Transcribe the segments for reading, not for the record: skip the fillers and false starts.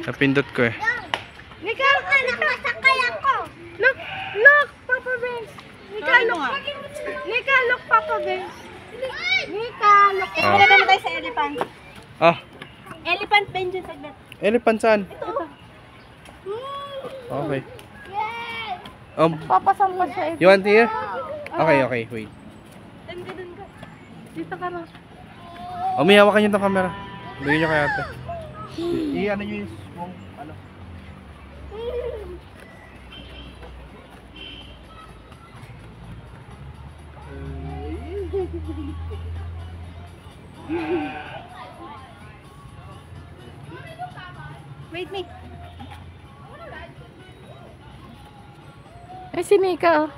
Napindot ko eh. Nika, nakasakay ako. Look, Papa Benz. Nika, look, Papa Benz. Nika, look. Ah. Ito na tayo sa elephant. Ah, Elephant bench sa saglit. elephant saan? Ito. Okay. Yes! Papasama siya ito. You want here? Okay, wait. Doon ka. Dito ka na. May hawakan nyo itong camera. Bigyan nyo kay ate. I-ano nyo yung ano. Wait me. Ay, si Nika, oh.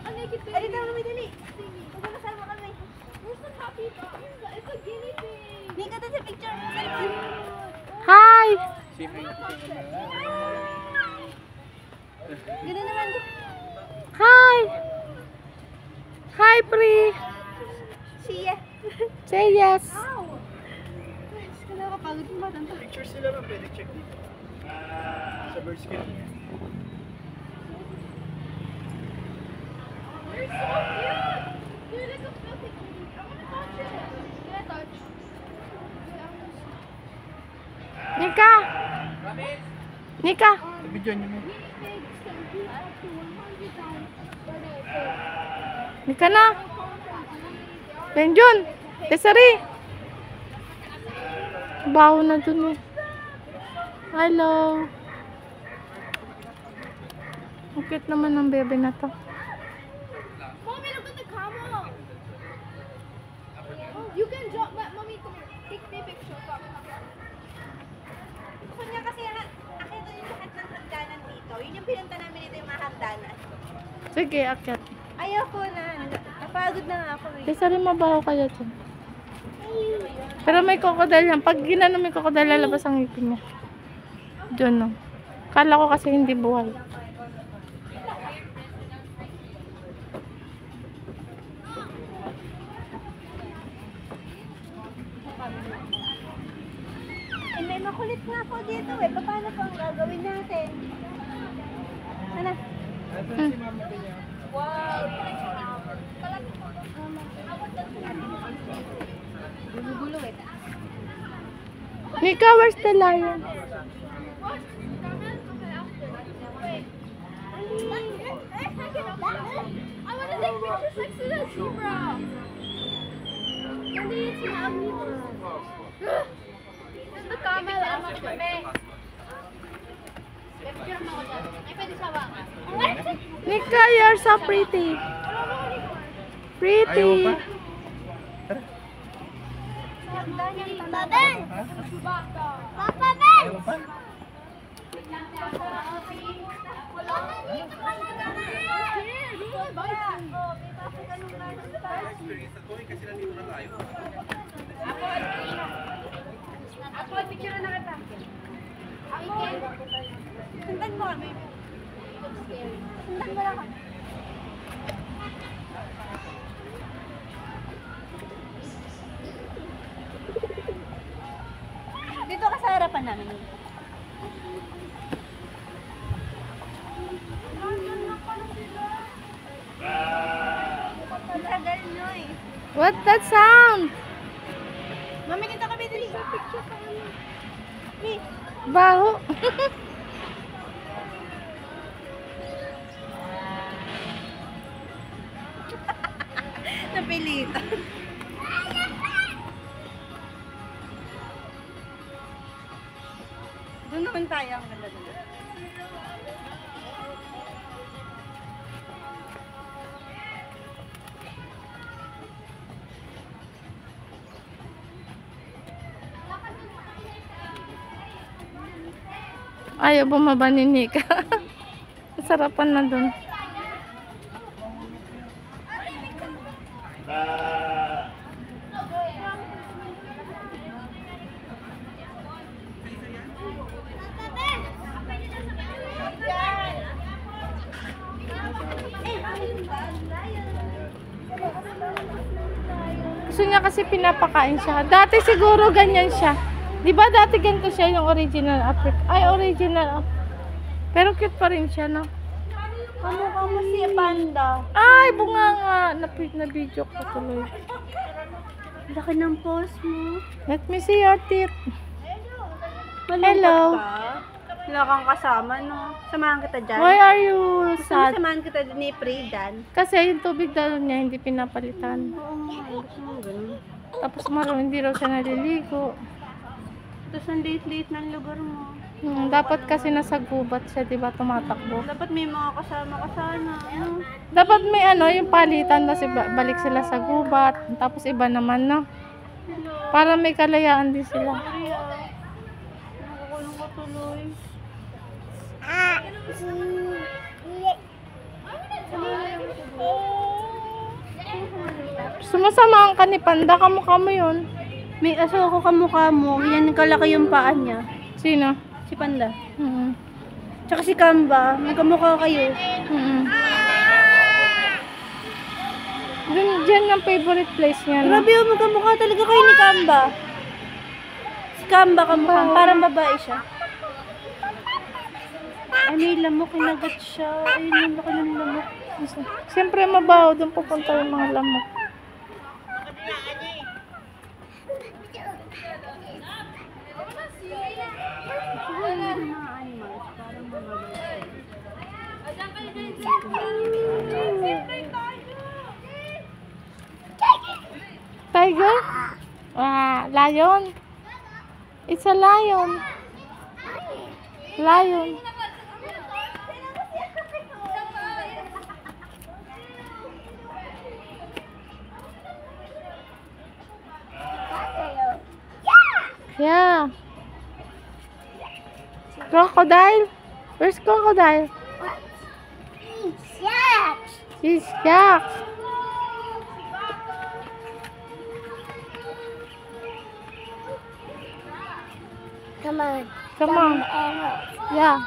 Ay, dito kami, dali. Magkakasama kami. Where's the puppy? It's a guinea pig. Nika, doon sa picture. Hi! Gano'n naman. Hi! Hi, Pri! Siya. Say yes. Ow! Nakakapagod yung batang to. Picture sila lang, pwede check dito. Sa bird skin. They're so cute! They're like a fluffy kitty. I wanna touch it. Can I touch? Nika! Nika! Video nyo mo. Nika na! Benjun! Desiree! Baho na dun eh. Hello! Ang cute naman ng bebe na to. Mommy, look at the camera! You can drop that, Mommy. Come here. Take me a picture. Gusto niya kasi akita yung lahat ng hagdanan dito. Yun yung pinunta namin dito yung mga hagdanan. Sige, akyat. Ayoko na. Napagod na nga ako eh. Desiree, mabaho kaya dyan. Pero may crocodile yan. Pag ginano may crocodile, lalabas ang ngipin niya. Diyan, no. Kala ko kasi hindi buhay. Eh, may makulit nga po dito eh. Paano po ang gagawin natin? Ano? Wow! Gulo-gulo eh. Nika, where's the lion? I want to take pictures next to the zebra. Hindi yun sinabi mo. The camel, ama ko kami. Picture mo ko dyan. Ay, pwede sa wakas. Nika, you're so pretty. Pretty. Ayaw pa? Papa Ben! Papa Ben! Ayaw pa? Ako, picture na kita. Ako, sundan mo kami. Sundan mo lang kami. Dito ka sa harapan namin. Ang tagal nyo eh. What's that sound? Mami, dito kami dali. Picture ka kami. Wait. Baho. Napilitan. Doon naman tayo ang ganda doon. Ayaw bumaba ni Nika. Sarapan na dun. Gusto niya kasi pinapakain siya. Dati siguro ganyan siya. Di ba dati ganito siya yung original Africa? Ay, original. Pero cute pa rin siya, no? Kamukha mo si Panda. Ay, bunga nga. Na-video ko tuloy. Laki ng pose mo. Let me see your teeth. Malungkot Hello. ka. Wala kang kasama, no? Samahan kita dyan. Why are you Gusto mo sad? samahan kita ni Pridan? Kasi yung tubig daw niya hindi pinapalitan. Oo nga, gusto mo ganun. Tapos hindi raw siya naliligo. Tapos ang late-late ng lugar mo. Dapat kasi nasa gubat siya, di ba, tumatakbo. Dapat may mga kasama ka sana. Ano? Dapat may yung palitan, kasi balik sila sa gubat. Tapos iba naman, no? Para may kalayaan din sila. Maria. Nakakulong ka tuloy. Sumasamahan ka ni Panda, kamukha mo yun. May aso ako kamukha mo. Yan kalaki yung paa niya. Sino? Si Panda. Mm. Tsaka si Kamba. May kamukha kayo. Diyan ang favorite place niya, no? Grabe yung magkamukha talaga kayo ni Kamba. Si Kamba kamukha. Parang babae siya. Ano yung lamok? Kinagat siya. Ayun yung laki ng lamok. Siyempre mabaho, doon pupunta yung mga lamok. Siguro yung mga animals. Parang mga Tiger? Lion. It's a lion. Lion. Yeah. Crocodile? Where's crocodile? He's shark. Come on. Come on. Yeah.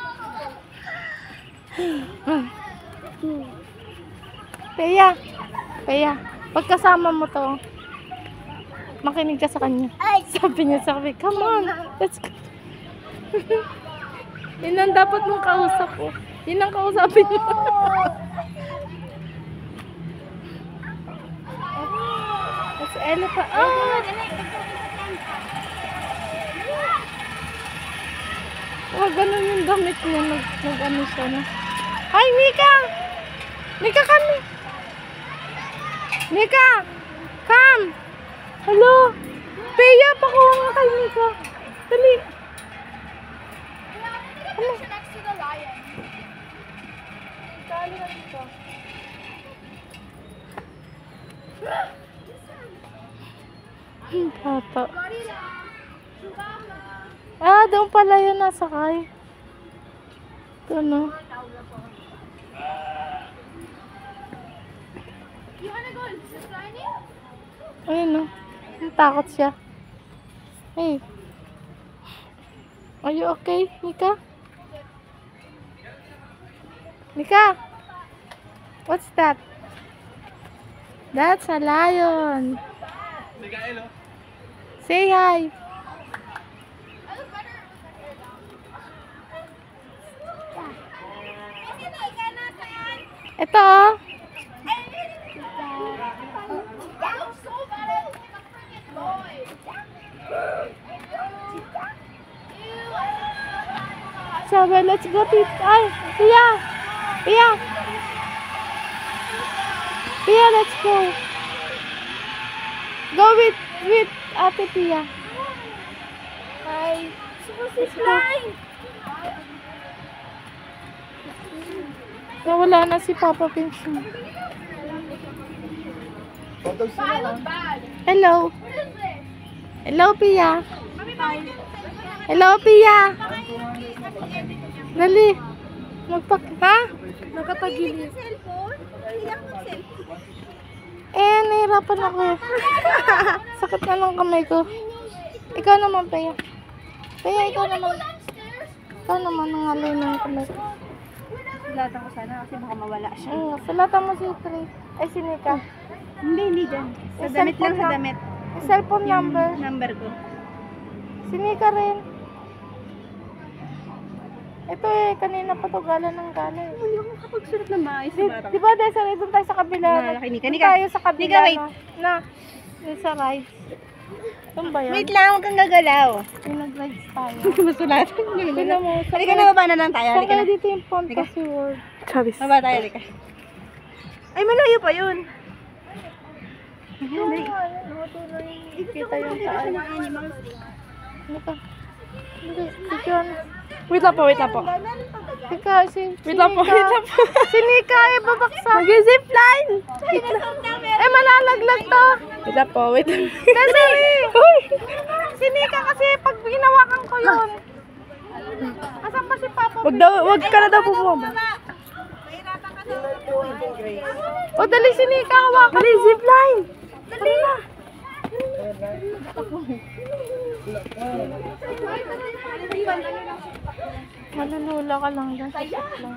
Peya. Peya. Pagkasama mo to, makinig ka sa kanya. Sabi niya sa akin, come on. Let's go. Yun ang dapat mong kausap ko. Yun ang kausapin mo. That's elephant. Oh! Oh, ganun yung damit niya. Nag-ano siya na. Hi, Nika! Nika, come! Nika! Come! Hello! Peya, pakuha nga kay Nika. Dali! Next to the lion. Dali na dito. Bata. Doon pala yun nasakay. Ito, no? You wanna go zip lining? Ayun, no? Natakot siya. Hey. Are you okay, Nika? Nika? What's that? That's a lion. Say hi. Ito, oh. Sabi, let's go, Ay, Pia! Pia! Pia, let's go. Go with Ate Pia. Hi. Let's go. Nawala na si Papa Pinson. Hello. Hello, Pia. Hello, Pia. Dali. Ha? Nakatagilid. Nahirapan ako. Sakit na ng kamay ko. Ikaw naman, Pia. Pia, ikaw naman. Ikaw naman, nangalay na yung kamay ko. Sulatan ko sana kasi baka mawala siya. Sulatan mo si Trey. Ay, si Nika. Hindi dyan. Sa Yung damit lang, cellphone sa na- damit. Cellphone number. Number ko. Sinika rin. Ito eh, kanina pa to gala ng gala eh. Hindi ako makapagsulat na maayos sa barang. Di ba, Desiree, doon tayo sa kabila. Nika. Doon tayo sa kabila. Nika, wait. Na, yung sa rides. Doon ba yun? Wait lang, huwag kang gagalaw. Yung nag-rides tayo. Masulat. Tignan mo. Halika na, baba na lang tayo. Saan Halika kaya na. dito yung fantasy world? Charis. Baba tayo, halika. Ay, malayo pa yun. Yung kita yung taal. Ano ka? Hindi, picture. Wait lang po. Teka, Wait lang po. Si Nika ay babaksak. Mag-zipline! Eh, malalaglag to. Wait. Desiree! Uy! Si Nika kasi pag ginawakan ko yun. Asan ba si Papa? Wag ka na daw bumaba. O, dali si Nika, hawakan. Dali, zipline! Dali na. Malulula ka lang dyan. Sakit lang.